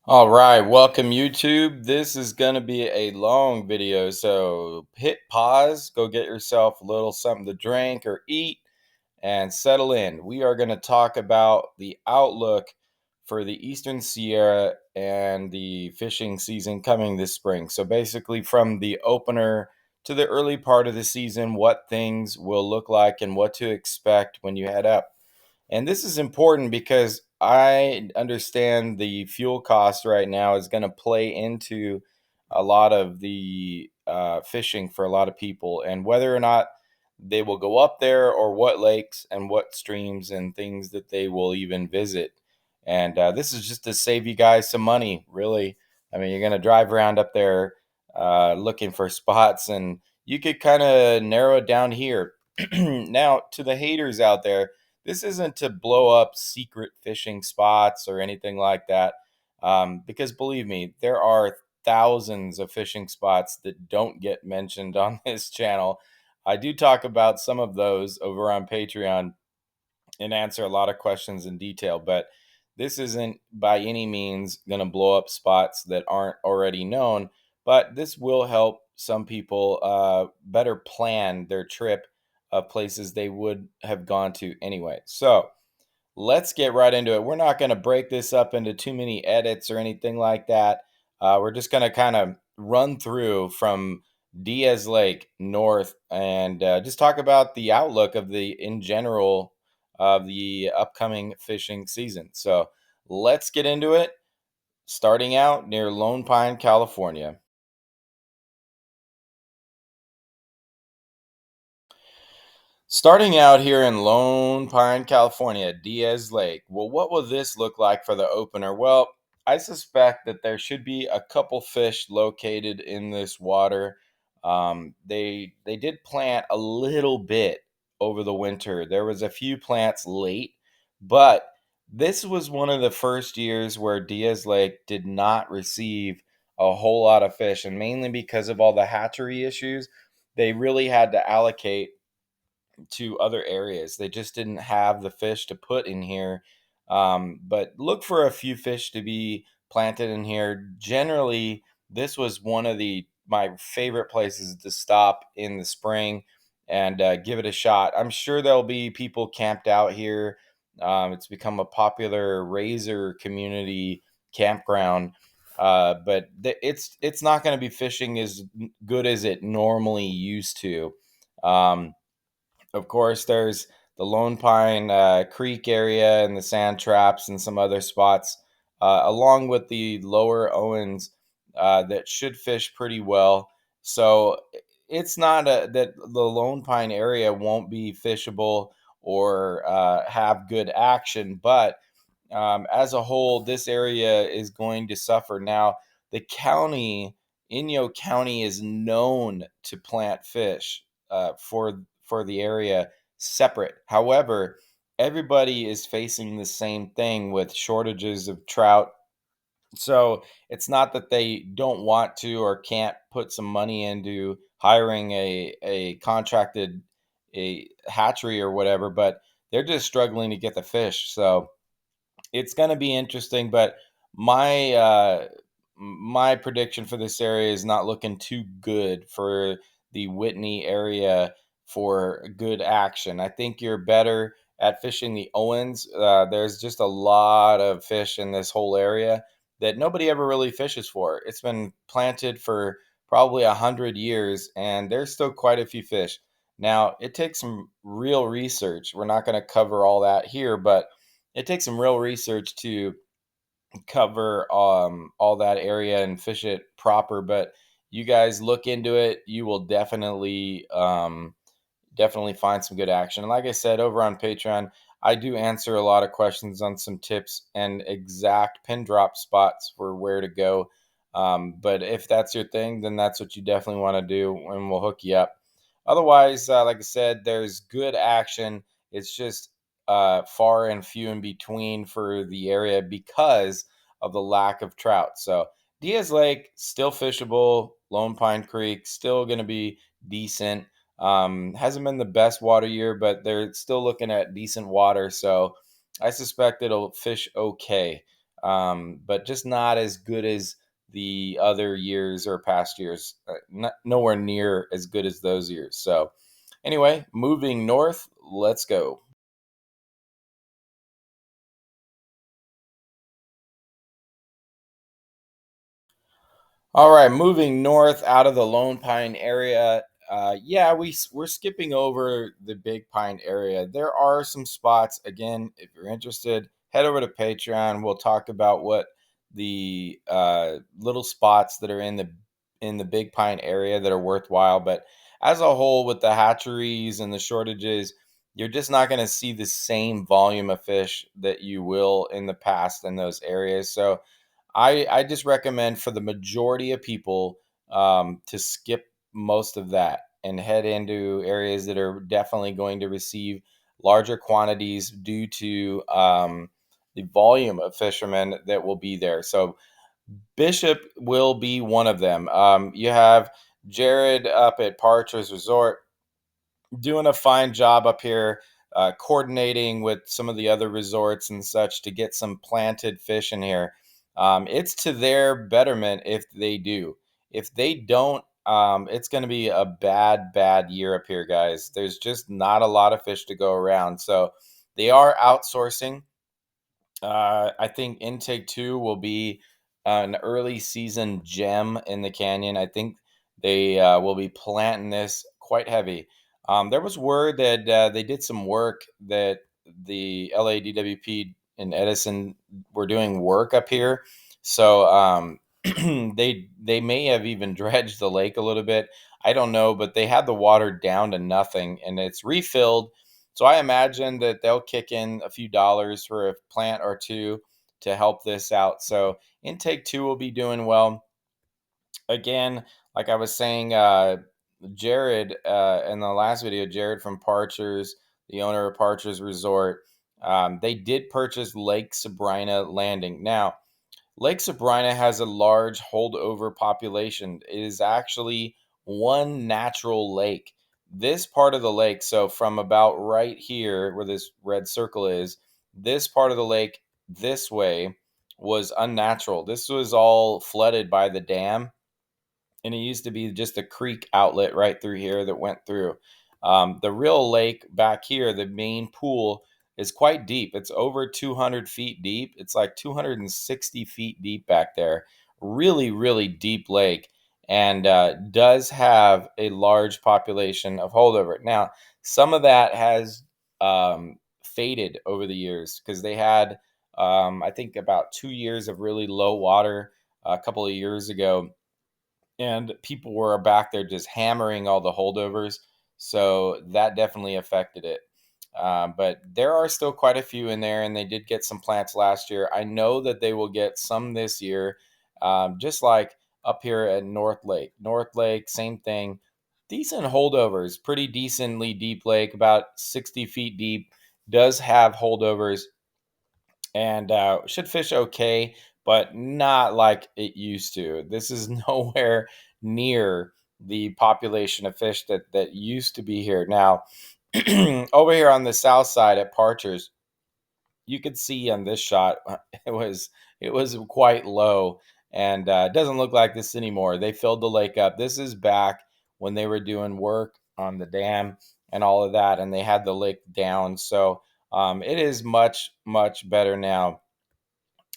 All right, welcome YouTube. This is going to be a long video, so hit pause, go get yourself a little something to drink or eat, and settle in. We are going to talk about the outlook for the Eastern Sierra and the fishing season coming this spring. So, basically, from the opener to the early part of the season, what things will look like and what to expect when you head up. And this is important because I understand the fuel cost right now is going to play into a lot of the fishing for a lot of people, and whether or not they will go up there or what lakes and what streams and things that they will even visit. And this is just to save you guys some money, really. I mean, you're going to drive around up there looking for spots, and you could kind of narrow it down here. Now, to the haters out there, this isn't to blow up secret fishing spots or anything like that. Because believe me, there are thousands of fishing spots that don't get mentioned on this channel. I do talk about some of those over on Patreon and answer a lot of questions in detail, but this isn't by any means going to blow up spots that aren't already known, but this will help some people better plan their trip of places they would have gone to anyway. So, let's get right into it. We're not going to break this up into too many edits or anything like that. We're just going to kind of run through from Diaz Lake north and just talk about the outlook of the in general of the upcoming fishing season. So let's get into it. Starting out near Lone Pine, California. Starting out here in Lone Pine, California, Diaz Lake. Well, what will this look like for the opener? Well, I suspect that there should be a couple fish located in this water. They did plant a little bit over the winter. There was a few plants late, but this was one of the first years where Diaz Lake did not receive a whole lot of fish, and mainly because of all the hatchery issues, they really had to allocate to other areas. They just didn't have the fish to put in here. But look for a few fish to be planted in here. Generally, this was one of the my favorite places to stop in the spring and give it a shot. I'm sure there'll be people camped out here. It's become a popular razor community campground. But it's not going to be fishing as good as it normally used to. Um, of course, there's the Lone Pine Creek area and the sand traps and some other spots, along with the lower Owens that should fish pretty well. So it's not that the Lone Pine area won't be fishable or have good action, but as a whole, this area is going to suffer. Now, the county, Inyo County, is known to plant fish for the area separate. However, everybody is facing the same thing with shortages of trout. So it's not that they don't want to or can't put some money into hiring a contracted a hatchery or whatever, but they're just struggling to get the fish. So it's going to be interesting, but my prediction for this area is not looking too good for the Whitney area for good action. I think you're better at fishing the Owens. There's just a lot of fish in this whole area that nobody ever really fishes for. It's been planted for probably 100 years, and there's still quite a few fish. Now, it takes some real research. We're not going to cover all that here, but it takes some real research to cover all that area and fish it proper. But you guys look into it, you will definitely find some good action. And like I said, over on Patreon, I do answer a lot of questions on some tips and exact pin drop spots for where to go. But if that's your thing, then that's what you definitely want to do, and we'll hook you up. Otherwise, like I said, there's good action. It's just far and few in between for the area because of the lack of trout. So Diaz Lake still fishable. Lone Pine Creek still going to be decent. Hasn't been the best water year, but they're still looking at decent water. So I suspect it'll fish okay. but just not as good as the other years or past years. Nowhere near as good as those years. So, anyway, moving north, let's go. All right, moving north out of the Lone Pine area. Yeah, we're skipping over the Big Pine area. There are some spots. Again, if you're interested, head over to Patreon. We'll talk about what the little spots that are in the Big Pine area that are worthwhile. But as a whole, with the hatcheries and the shortages, you're just not going to see the same volume of fish that you will in the past in those areas. So I just recommend for the majority of people to skip most of that and head into areas that are definitely going to receive larger quantities due to the volume of fishermen that will be there. So Bishop will be one of them. You have Jared up at Parcher's Resort doing a fine job up here, coordinating with some of the other resorts and such to get some planted fish in here. It's to their betterment if they do. If they don't, it's going to be a bad year up here, guys. There's just not a lot of fish to go around. So they are outsourcing. I think intake two will be an early season gem in the canyon. I think they will be planting this quite heavy. There was word that they did some work that the LADWP and Edison were doing work up here. So they may have even dredged the lake a little bit. I don't know, but they had the water down to nothing and it's refilled, so I imagine that they'll kick in a few dollars for a plant or two to help this out. So intake two will be doing well. Again, like I was saying, Jared in the last video, Jared from Parchers, the owner of Parchers Resort, they did purchase Lake Sabrina Landing. Now, Lake Sabrina has a large holdover population. It is actually one natural lake. This part of the lake, so from about right here where this red circle is, this part of the lake this way was unnatural. This was all flooded by the dam, and it used to be just a creek outlet right through here that went through. The real lake back here, the main pool, is quite deep. It's over 200 feet deep. It's like 260 feet deep back there. Really, really deep lake, and does have a large population of holdover. Now, some of that has faded over the years because they had, I think, about 2 years of really low water a couple of years ago, and people were back there just hammering all the holdovers. So that definitely affected it. But there are still quite a few in there, and they did get some plants last year. I know that they will get some this year, just like up here at North Lake. North Lake, same thing. Decent holdovers, pretty decently deep lake, about 60 feet deep. Does have holdovers and should fish okay, but not like it used to. This is nowhere near the population of fish that used to be here. Now, over here on the south side at Parchers, you could see on this shot it was quite low, and it doesn't look like this anymore. They filled the lake up. This is back when they were doing work on the dam and all of that, and they had the lake down. So it is much better now.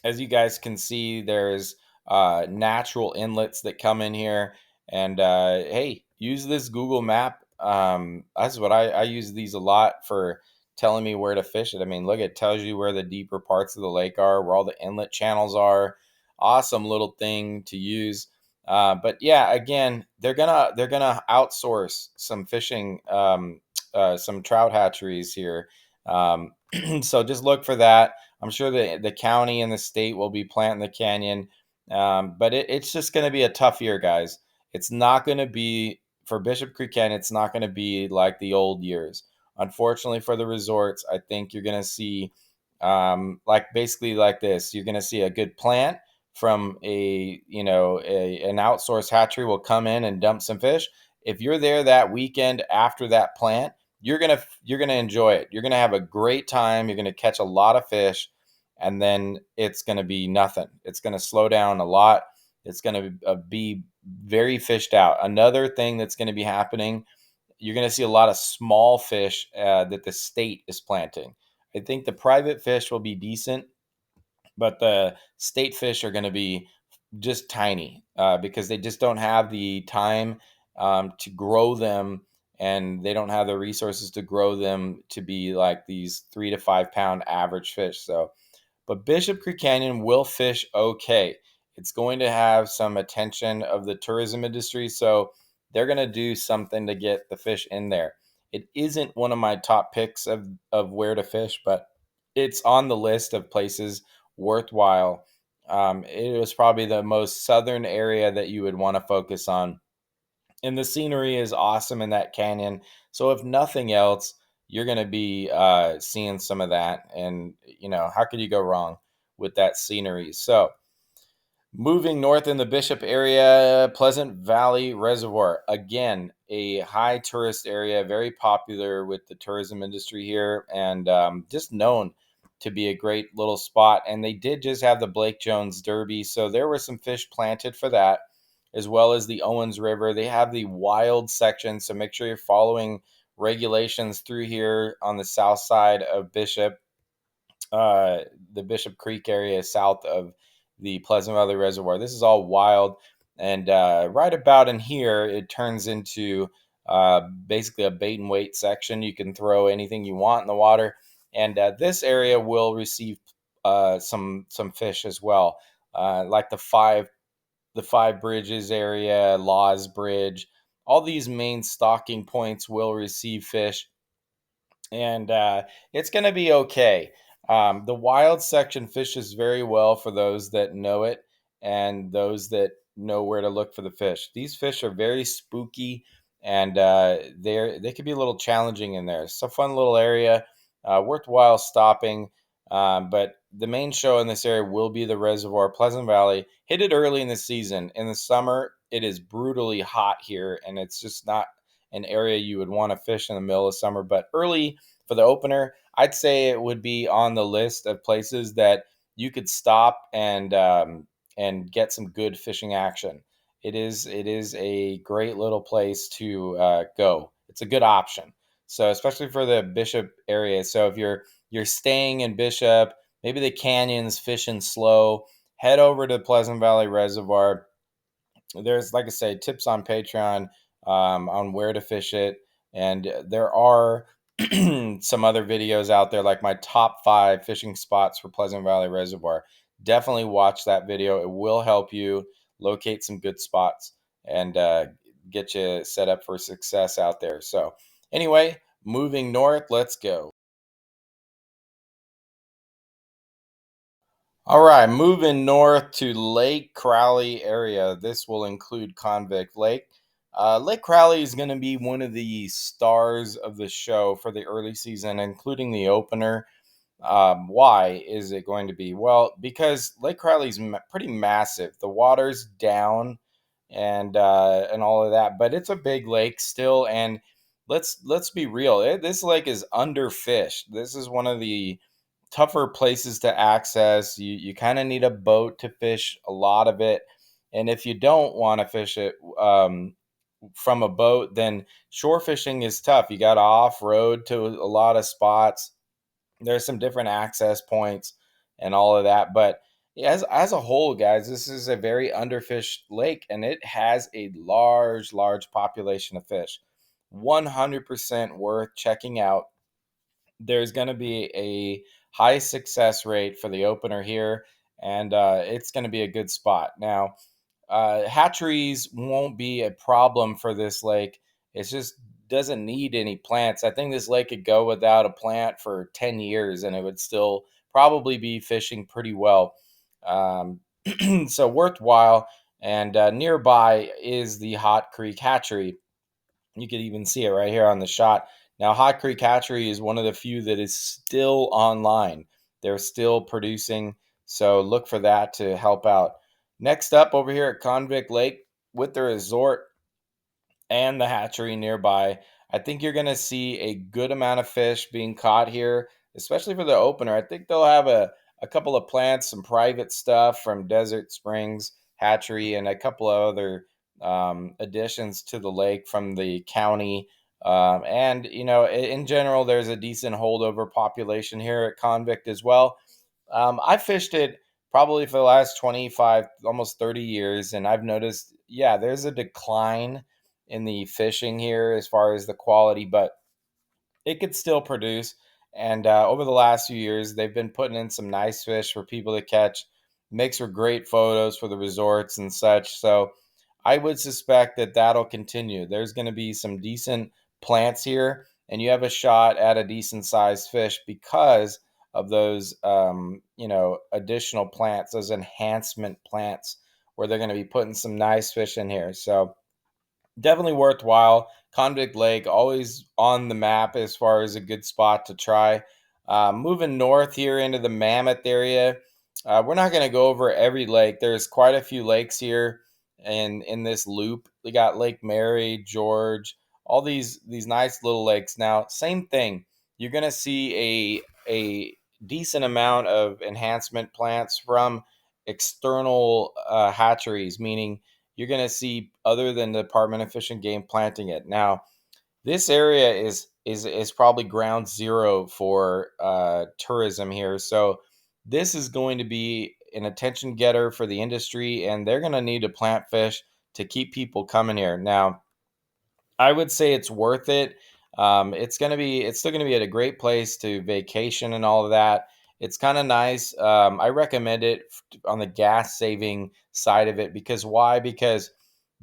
As you guys can see, there's natural inlets that come in here. And hey, use this Google map. That's what I use these a lot for telling me where to fish it. I mean, look, it tells you where the deeper parts of the lake are, where all the inlet channels are. Awesome little thing to use. But yeah, again, they're gonna outsource some fishing, some trout hatcheries here. So just look for that. I'm sure the county and the state will be planting the canyon, but it's just going to be a tough year, guys. It's not going to be for Bishop Creek Canyon. It's not going to be like the old years. Unfortunately for the resorts, I think you're going to see, like basically like this. You're going to see a good plant from an outsourced hatchery will come in and dump some fish. If you're there that weekend after that plant, you're gonna enjoy it. You're gonna have a great time. You're gonna catch a lot of fish, and then it's going to be nothing. It's going to slow down a lot. It's going to be very fished out. Another thing that's going to be happening, you're going to see a lot of small fish that the state is planting. I think the private fish will be decent, but the state fish are going to be just tiny because they just don't have the time to grow them, and they don't have the resources to grow them to be like these 3 to 5 pound average fish. So but Bishop Creek Canyon will fish okay. It's going to have some attention of the tourism industry, so they're going to do something to get the fish in there. It isn't one of my top picks of where to fish, but it's on the list of places worthwhile. It was probably the most southern area that you would want to focus on, and the scenery is awesome in that canyon. So if nothing else, you're going to be seeing some of that, and how could you go wrong with that scenery? So moving north in the Bishop area, Pleasant Valley Reservoir. Again, a high tourist area, very popular with the tourism industry here, and just known to be a great little spot. And they did just have the Blake Jones Derby, so there were some fish planted for that, as well as the Owens River. They have the wild section, so make sure you're following regulations through here on the south side of Bishop, uh, the Bishop Creek area south of the Pleasant Valley Reservoir. This is all wild. And right about in here, it turns into basically a bait and wait section. You can throw anything you want in the water. And this area will receive some fish as well, like the Five Bridges area, Laws Bridge. All these main stocking points will receive fish, and it's going to be okay. The wild section fishes very well for those that know it and those that know where to look for the fish. These fish are very spooky, and they can be a little challenging in there. It's a fun little area, worthwhile stopping. But the main show in this area will be the reservoir, Pleasant Valley. Hit it early in the season. In the summer, it is brutally hot here, and it's just not an area you would want to fish in the middle of summer. But early for the opener, I'd say it would be on the list of places that you could stop and get some good fishing action. It is a great little place to go. It's a good option. So especially for the Bishop area. So if you're staying in Bishop, maybe the canyons, fishing slow, head over to Pleasant Valley Reservoir. There's, like I say, tips on Patreon on where to fish it, and there are some other videos out there, like my top 5 fishing spots for Pleasant Valley Reservoir. Definitely watch that video. It will help you locate some good spots and get you set up for success out there. So anyway, moving north, let's go. All right, moving north to Lake Crowley area. This will include Convict Lake. Lake Crowley is going to be one of the stars of the show for the early season, including the opener. Why is it going to be? Well, because Lake Crowley's pretty massive. The water's down, and all of that, but it's a big lake still. And let's be real. This lake is underfished. This is one of the tougher places to access. You kind of need a boat to fish a lot of it, and if you don't want to fish it from a boat, then shore fishing is tough. You got to off road to a lot of spots. There's some different access points and all of that, but as a whole, guys, this is a very underfished lake, and it has a large population of fish. 100% worth checking out. There's going to be a high success rate for the opener here, and it's going to be a good spot. Now, hatcheries won't be a problem for this lake. It just doesn't need any plants. I think this lake could go without a plant for 10 years, and it would still probably be fishing pretty well. Um, so worthwhile. And nearby is the Hot Creek Hatchery. You could even see it right here on the shot. Now, Hot Creek Hatchery is one of the few that is still online. They're still producing, so look for that to help out. Next up, over here at Convict Lake, with the resort and the hatchery nearby, I think you're going to see a good amount of fish being caught here, especially for the opener. I think they'll have a couple of plants, some private stuff from Desert Springs Hatchery, and a couple of other additions to the lake from the county. And in general, there's a decent holdover population here at Convict as well. I fished it probably for the last 25, almost 30 years, and I've noticed, yeah, there's a decline in the fishing here as far as the quality, but it could still produce. And over the last few years, they've been putting in some nice fish for people to catch. Makes for great photos for the resorts and such. So I would suspect that that'll continue. There's going to be some decent plants here, and you have a shot at a decent sized fish because of those, additional plants, those enhancement plants, where they're going to be putting some nice fish in here. So definitely worthwhile. Convict Lake, always on the map as far as a good spot to try. Moving north here into the Mammoth area, we're not going to go over every lake. There's quite a few lakes here in this loop. We got Lake Mary, George, all these nice little lakes. Now, same thing. You're going to see a decent amount of enhancement plants from external hatcheries, meaning you're going to see other than the Department of Fish and Game planting it. Now, this area is probably ground zero for tourism here. So this is going to be an attention getter for the industry, and they're going to need to plant fish to keep people coming here. Now, I would say it's worth it. It's still gonna be at a great place to vacation and all of that. It's kind of nice. I recommend it on the gas saving side of it because why? Because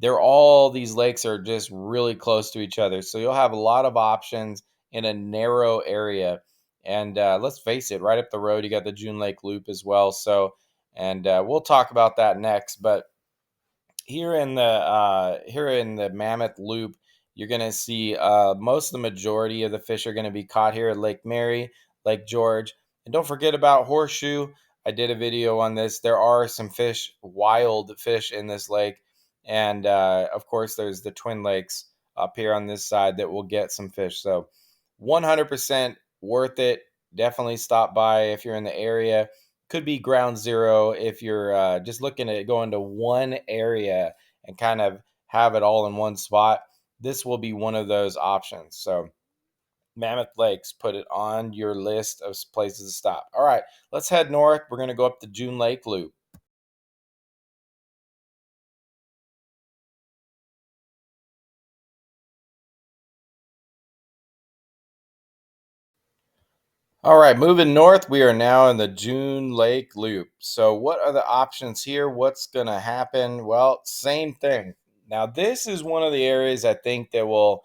these lakes are just really close to each other, so you'll have a lot of options in a narrow area. And let's face it, right up the road you got the June Lake Loop as well. So, and we'll talk about that next, but here in the Mammoth Loop, you're gonna see most of the majority of the fish are gonna be caught here at Lake Mary, Lake George, and don't forget about Horseshoe. I did a video on this. There are some fish, wild fish in this lake, and of course, there's the Twin Lakes up here on this side that will get some fish. So, 100% worth it. Definitely stop by if you're in the area. Could be ground zero if you're just looking at going to one area and kind of have it all in one spot. This will be one of those options. So, Mammoth Lakes, put it on your list of places to stop. All right, let's head north. We're going to go up the June Lake Loop. All right, moving north, we are now in the June Lake Loop. So, what are the options here? What's going to happen? Well, same thing. Now, this is one of the areas I think that will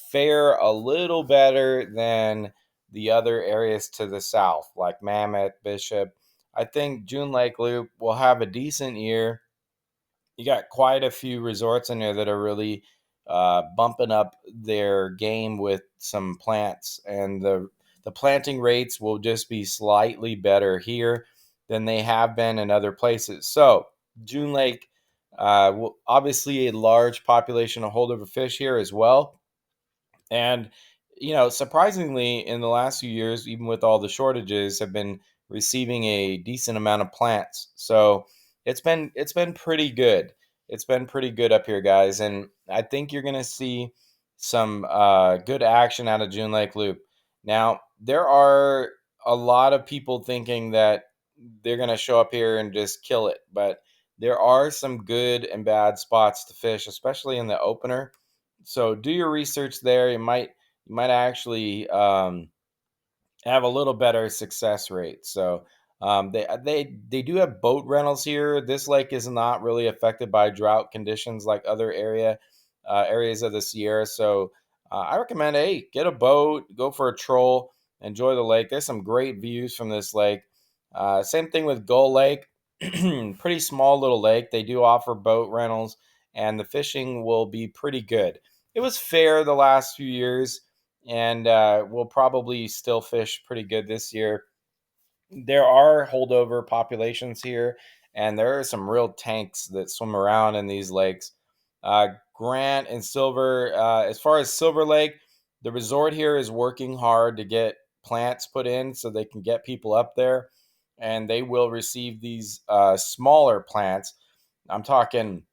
fare a little better than the other areas to the south, like Mammoth, Bishop. I think June Lake Loop will have a decent year. You got quite a few resorts in there that are really bumping up their game with some plants, and the planting rates will just be slightly better here than they have been in other places. So June Lake, obviously a large population of holdover fish here as well. And surprisingly, in the last few years, even with all the shortages, have been receiving a decent amount of plants. So it's been pretty good. It's been pretty good up here, guys, and I think you're gonna see some good action out of June Lake Loop. Now, there are a lot of people thinking that they're gonna show up here and just kill it, but there are some good and bad spots to fish, especially in the opener. So do your research there. You might actually have a little better success rate. So they do have boat rentals here. This lake is not really affected by drought conditions like other areas of the Sierra. So I recommend, hey, get a boat, go for a troll, enjoy the lake. There's some great views from this lake. Same thing with Gull Lake, pretty small little lake. They do offer boat rentals, and the fishing will be pretty good. It was fair the last few years, and we'll probably still fish pretty good this year. There are holdover populations here, and there are some real tanks that swim around in these lakes. Grant and Silver, as far as Silver Lake, the resort here is working hard to get plants put in so they can get people up there. and they will receive these smaller plants. I'm talking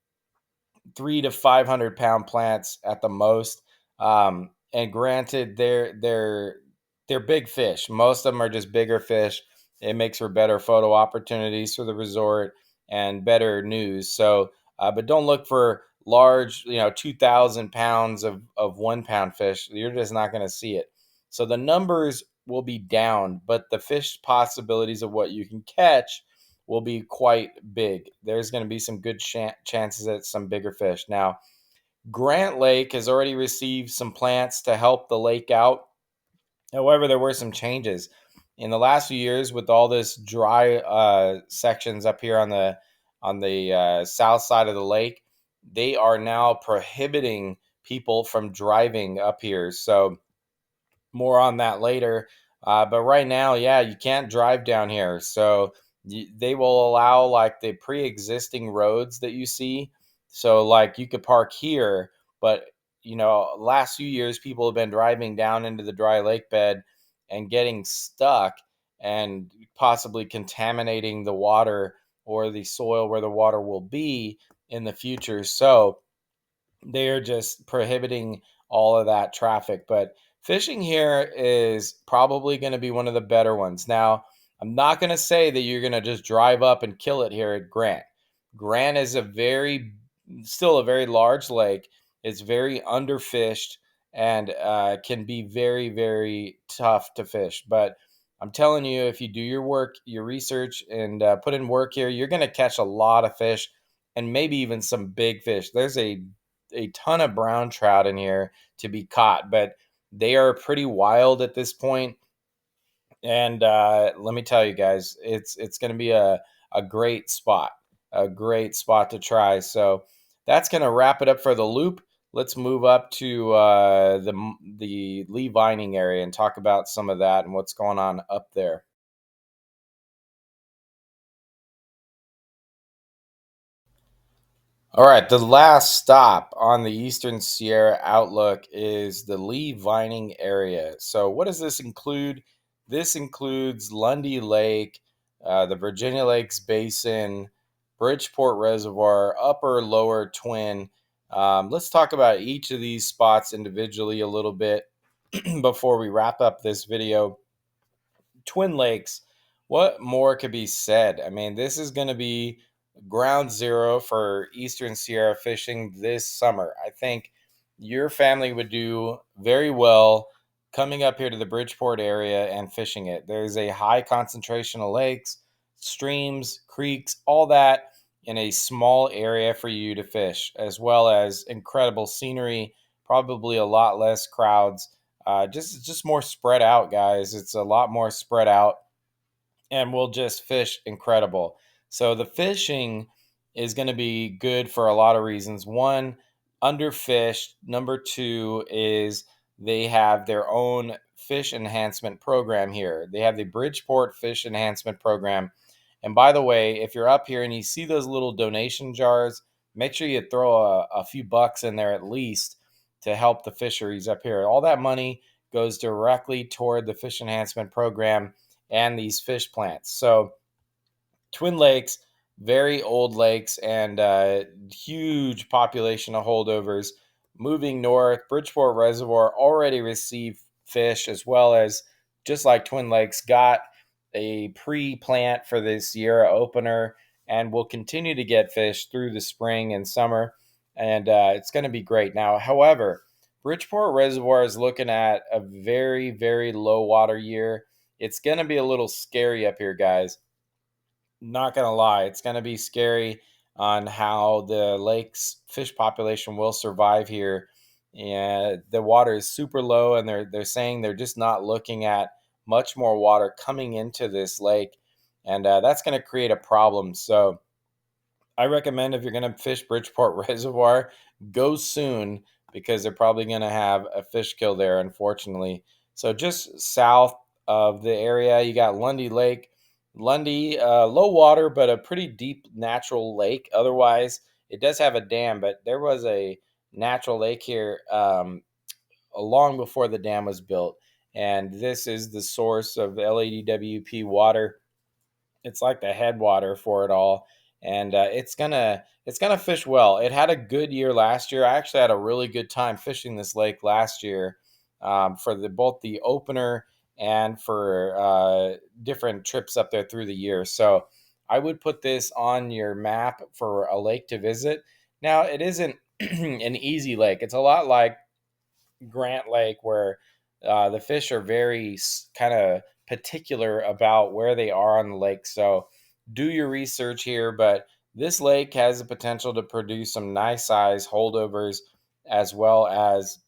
3 to 500 pound plants at the most. And granted, they're big fish. Most of them are just bigger fish. It makes for better photo opportunities for the resort and better news. So, but don't look for large, 2,000 pounds of 1 pound fish. You're just not going to see it. So the numbers will be down, but the fish possibilities of what you can catch will be quite big. There's going to be some good chances at some bigger fish. Now, Grant Lake has already received some plants to help the lake out. However, there were some changes in the last few years with all this dry sections up here on the south side of the lake. They are now prohibiting people from driving up here. So more on that later. But right now, yeah, you can't drive down here. So they will allow like the pre-existing roads that you see. So like you could park here, but last few years people have been driving down into the dry lake bed and getting stuck and possibly contaminating the water or the soil where the water will be in the future. So they're just prohibiting all of that traffic. But fishing here is probably going to be one of the better ones. Now, I'm not going to say that you're going to just drive up and kill it here at Grant. Grant is still a very large lake. It's very underfished and can be very, very tough to fish. But I'm telling you, if you do your work, your research, and put in work here, you're going to catch a lot of fish and maybe even some big fish. There's a ton of brown trout in here to be caught, but they are pretty wild at this point. And let me tell you guys, it's going to be a great spot to try. So that's going to wrap it up for the loop. Let's move up to the Lee Vining area and talk about some of that and what's going on up there. All right, the last stop on the Eastern Sierra Outlook is the Lee Vining area. So, what does this include? This includes Lundy Lake, the Virginia Lakes Basin, Bridgeport Reservoir, Upper Lower Twin. Let's talk about each of these spots individually a little bit before we wrap up this video. Twin Lakes, what more could be said? I mean, this is going to be ground zero for Eastern Sierra fishing this summer. I think your family would do very well coming up here to the Bridgeport area and fishing it. There's a high concentration of lakes, streams, creeks, all that in a small area for you to fish, as well as incredible scenery, probably a lot less crowds, just more spread out, guys. It's a lot more spread out, and we'll just fish incredible. So the fishing is going to be good for a lot of reasons. One, underfished. Number two is they have their own fish enhancement program here. They have the Bridgeport Fish Enhancement Program. And by the way, if you're up here and you see those little donation jars, make sure you throw a few bucks in there at least to help the fisheries up here. All that money goes directly toward the fish enhancement program and these fish plants. So Twin Lakes, very old lakes and huge population of holdovers. Moving north, Bridgeport Reservoir already received fish, as well as, just like Twin Lakes, got a pre-plant for the Sierra opener and will continue to get fish through the spring and summer. And it's going to be great. Now, however, Bridgeport Reservoir is looking at a very, very low water year. It's going to be a little scary up here, guys. Not gonna lie, it's gonna be scary on how the lake's fish population will survive here. And the water is super low, and they're saying they're just not looking at much more water coming into this lake, and that's gonna create a problem. So I recommend, if you're going to fish Bridgeport Reservoir, go soon, because they're probably going to have a fish kill there, unfortunately. So just south of the area, you got Lundy Lake. Lundy, low water, but a pretty deep natural lake. Otherwise, it does have a dam, but there was a natural lake here long before the dam was built. And this is the source of LADWP water. It's like the headwater for it all, and it's gonna fish well. It had a good year last year. I actually had a really good time fishing this lake last year, for the both the opener and for different trips up there through the year. So I would put this on your map for a lake to visit. Now it isn't an easy lake. It's a lot like Grant Lake, where the fish are very kind of particular about where they are on the lake. So do your research here, but this lake has the potential to produce some nice size holdovers as well as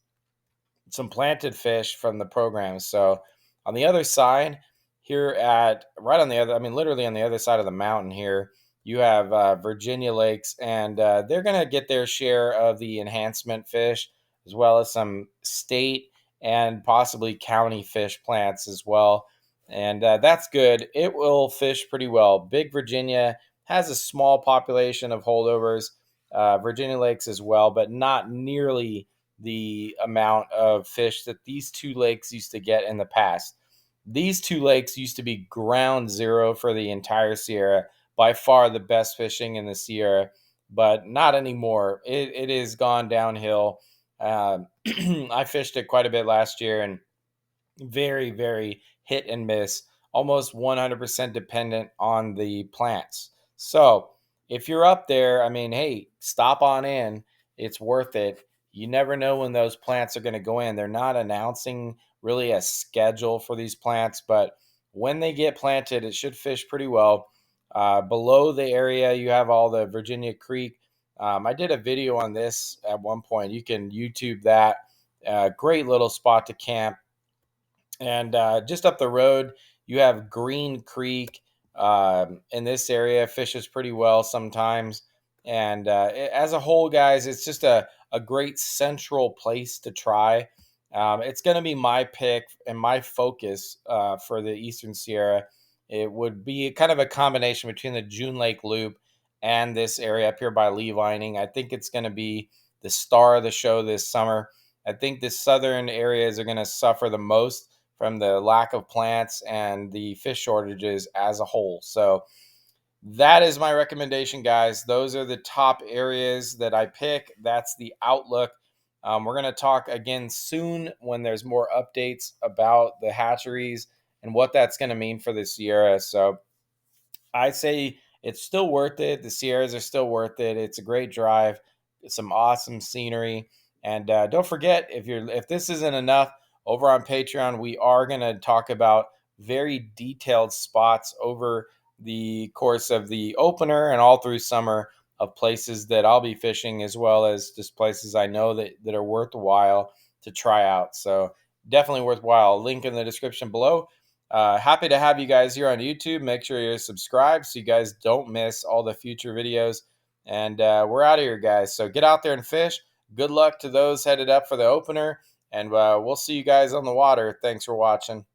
some planted fish from the program. So on the other side, here at right on the other, I mean, literally on the other side of the mountain here, you have Virginia Lakes, and they're going to get their share of the enhancement fish as well as some state and possibly county fish plants as well. And that's good. It will fish pretty well. Big Virginia has a small population of holdovers, Virginia Lakes as well, but not nearly the amount of fish that these two lakes used to get in the past. These two lakes used to be ground zero for the entire Sierra, by far the best fishing in the Sierra, but not anymore. It has gone downhill. I fished it quite a bit last year, and very, very hit and miss, almost 100% dependent on the plants. So if you're up there, I mean, hey, stop on in. It's worth it. You never know when those plants are going to go in. They're not announcing really a schedule for these plants, but when they get planted, it should fish pretty well. Below the area, you have all the Virginia Creek. I did a video on this at one point. You can YouTube that. Great little spot to camp. And just up the road, you have Green Creek. In this area, fishes pretty well sometimes. And as a whole, guys, it's just a great central place to try. It's going to be my pick and my focus for the Eastern Sierra. It would be kind of a combination between the June Lake Loop and this area up here by Lee Vining. I think it's going to be the star of the show this summer. I think the southern areas are going to suffer the most from the lack of plants and the fish shortages as a whole. So that is my recommendation, guys. Those are the top areas that I pick. That's the outlook. We're going to talk again soon when there's more updates about the hatcheries and what that's going to mean for the Sierra. So I say it's still worth it. The Sierras are still worth it. It's a great drive. It's some awesome scenery. And don't forget, if this isn't enough, over on Patreon, we are going to talk about very detailed spots over the course of the opener and all through summer of places that I'll be fishing, as well as just places I know that are worthwhile to try out. So definitely worthwhile. Link in the description below. Happy to have you guys here on YouTube. Make sure you're subscribed so you guys don't miss all the future videos. And we're out of here, guys. So get out there and fish. Good luck to those headed up for the opener. And we'll see you guys on the water. Thanks for watching.